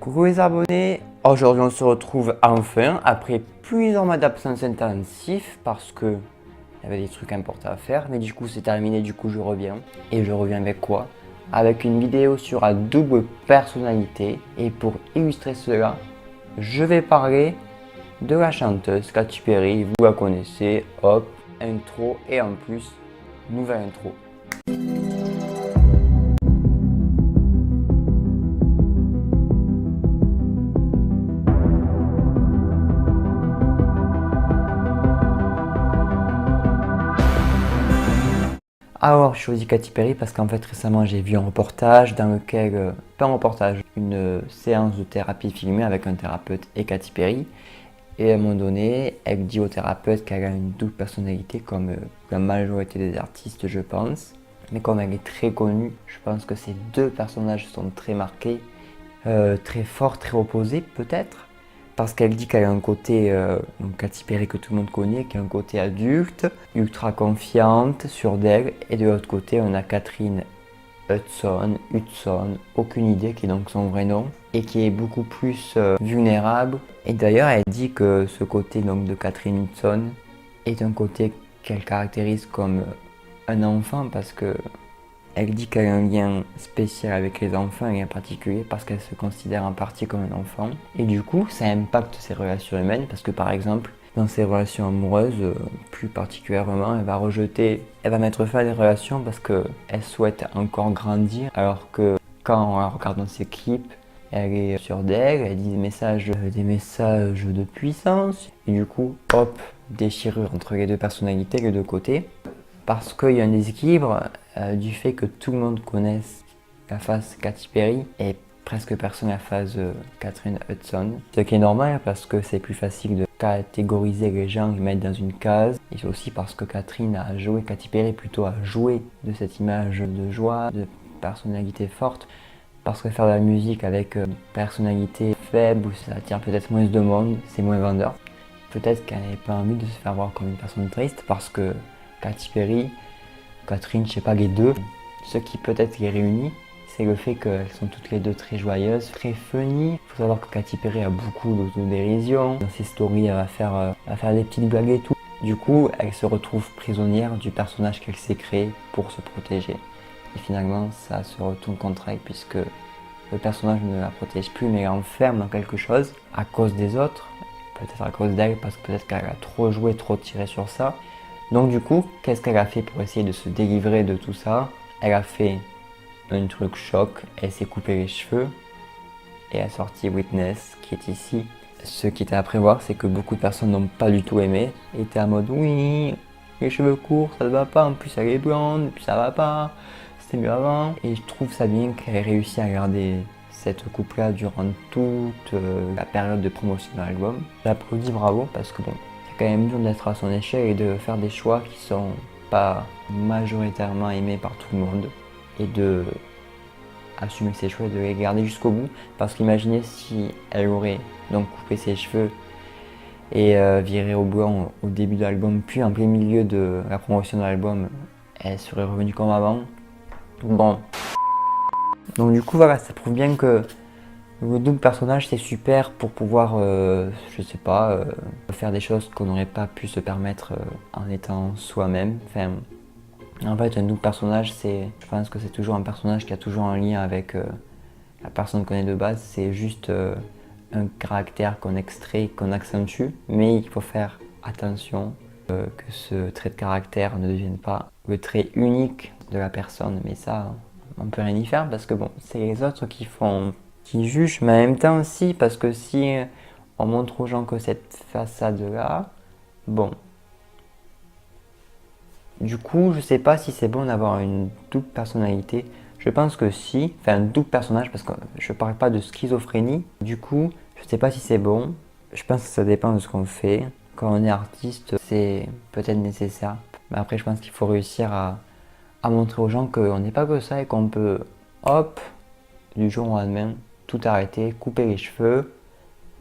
Coucou les abonnés, aujourd'hui on se retrouve enfin après plusieurs mois d'absence intensif parce que il y avait des trucs importants à faire, mais du coup c'est terminé, du coup je reviens. Et je reviens avec quoi? Avec une vidéo sur la double personnalité, et pour illustrer cela, je vais parler de la chanteuse Katy Perry, vous la connaissez, hop, intro et en plus, nouvelle intro. Alors, je choisis Katy Perry parce qu'en fait, récemment, j'ai vu un reportage dans lequel, pas un reportage, une séance de thérapie filmée avec un thérapeute et Katy Perry. Et à un moment donné, elle dit au thérapeute qu'elle a une double personnalité, comme la majorité des artistes, je pense. Mais comme elle est très connue, je pense que ces deux personnages sont très marqués, très forts, très opposés peut-être. Parce qu'elle dit qu'elle a un côté, donc Katy Perry que tout le monde connaît, qui a un côté adulte, ultra confiante, sûre d'elle. Et de l'autre côté, on a Catherine Hudson, aucune idée, qui est donc son vrai nom, et qui est beaucoup plus vulnérable. Et d'ailleurs, elle dit que ce côté donc, de Catherine Hudson est un côté qu'elle caractérise comme un enfant, parce que elle dit qu'elle a un lien spécial avec les enfants, et en particulier parce qu'elle se considère en partie comme un enfant. Et du coup, ça impacte ses relations humaines, parce que par exemple, dans ses relations amoureuses, plus particulièrement, elle va mettre fin à des relations parce qu'elle souhaite encore grandir, alors que quand on la regarde dans ses clips, elle est sûre d'elle, elle dit des messages de puissance, et du coup, hop, déchirure entre les deux personnalités, les deux côtés. Parce qu'il y a un déséquilibre du fait que tout le monde connaisse la face Katy Perry et presque personne la face Catherine Hudson. Ce qui est normal parce que c'est plus facile de catégoriser les gens et mettre dans une case. Et c'est aussi parce que Katy Perry plutôt a joué de cette image de joie, de personnalité forte. Parce que faire de la musique avec une personnalité faible, ça attire peut-être moins de monde, c'est moins vendeur. Peut-être qu'elle n'avait pas envie de se faire voir comme une personne triste parce que Katy Perry, Catherine, je sais pas, les deux, ce qui peut-être les réunit, c'est le fait qu'elles sont toutes les deux très joyeuses, très funny. Il faut savoir que Katy Perry a beaucoup d'autodérision. Dans ses stories, elle va faire des petites blagues et tout. Du coup, elle se retrouve prisonnière du personnage qu'elle s'est créé pour se protéger. Et finalement, ça se retourne contre elle puisque le personnage ne la protège plus, mais l'enferme dans quelque chose à cause des autres. Peut-être à cause d'elle, parce que peut-être qu'elle a trop joué, trop tiré sur ça. Donc du coup, qu'est-ce qu'elle a fait pour essayer de se délivrer de tout ça? Elle a fait un truc choc, elle s'est coupé les cheveux et a sorti Witness, qui est ici. Ce qui était à prévoir, c'est que beaucoup de personnes n'ont pas du tout aimé, étaient en mode oui, les cheveux courts, ça ne va pas, en plus elle est blonde, et puis ça va pas, c'était mieux avant. Et je trouve ça bien qu'elle ait réussi à garder cette coupe-là durant toute la période de promotion de l'album. J'applaudis, bravo, parce que bon, c'est quand même dur d'être à son échelle et de faire des choix qui sont pas majoritairement aimés par tout le monde, et de assumer ses choix et de les garder jusqu'au bout. Parce qu'imaginez si elle aurait donc coupé ses cheveux et viré au blanc au début de l'album, puis en plein milieu de la promotion de l'album, elle serait revenue comme avant. Bon. Donc du coup voilà, ça prouve bien que le double personnage c'est super pour pouvoir, je sais pas, faire des choses qu'on n'aurait pas pu se permettre en étant soi-même. Enfin, en fait, un double personnage, je pense que c'est toujours un personnage qui a toujours un lien avec la personne qu'on est de base. C'est juste un caractère qu'on extrait, qu'on accentue, mais il faut faire attention que ce trait de caractère ne devienne pas le trait unique de la personne. Mais ça, on peut rien y faire parce que bon, c'est les autres qui jugent, mais en même temps aussi, parce que si on montre aux gens que cette façade-là, bon. Du coup, je sais pas si c'est bon d'avoir une double personnalité. Je pense que si, enfin un double personnage, parce que je parle pas de schizophrénie. Du coup, je sais pas si c'est bon. Je pense que ça dépend de ce qu'on fait. Quand on est artiste, c'est peut-être nécessaire. Mais après, je pense qu'il faut réussir à montrer aux gens qu'on n'est pas que ça et qu'on peut, hop, du jour au lendemain, tout arrêter, couper les cheveux.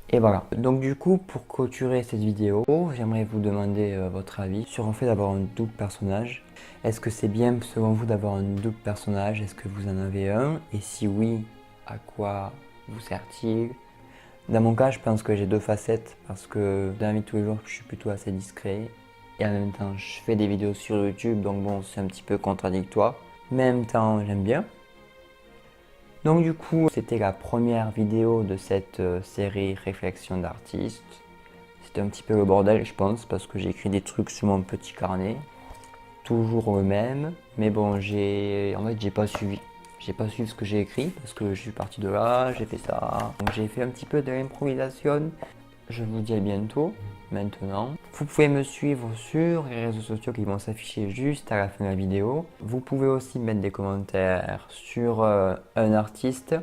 Et voilà. Donc du coup, pour clôturer cette vidéo, j'aimerais vous demander votre avis sur le fait d'avoir un double personnage. Est-ce que c'est bien selon vous d'avoir un double personnage? Est-ce que vous en avez un? Et si oui, à quoi vous sert-il? Dans mon cas, je pense que j'ai deux facettes parce que dans la vie de tous les jours, je suis plutôt assez discret et en même temps, je fais des vidéos sur YouTube, donc bon, c'est un petit peu contradictoire. Mais en même temps, j'aime bien. Donc du coup, c'était la première vidéo de cette série Réflexion d'artiste. C'était un petit peu le bordel, je pense, parce que j'ai écrit des trucs sur mon petit carnet, toujours le même. Mais bon, en fait, j'ai pas suivi. J'ai pas suivi ce que j'ai écrit parce que je suis parti de là, j'ai fait ça. Donc j'ai fait un petit peu de l'improvisation. Je vous dis à bientôt. Maintenant, vous pouvez me suivre sur les réseaux sociaux qui vont s'afficher juste à la fin de la vidéo. Vous pouvez aussi mettre des commentaires sur un artiste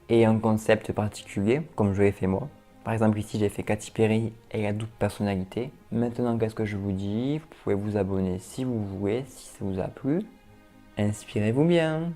et un concept particulier, comme je l'ai fait moi. Par exemple, ici, j'ai fait Katy Perry et la double personnalité. Maintenant, qu'est-ce que je vous dis? Vous pouvez vous abonner si vous voulez, si ça vous a plu. Inspirez-vous bien!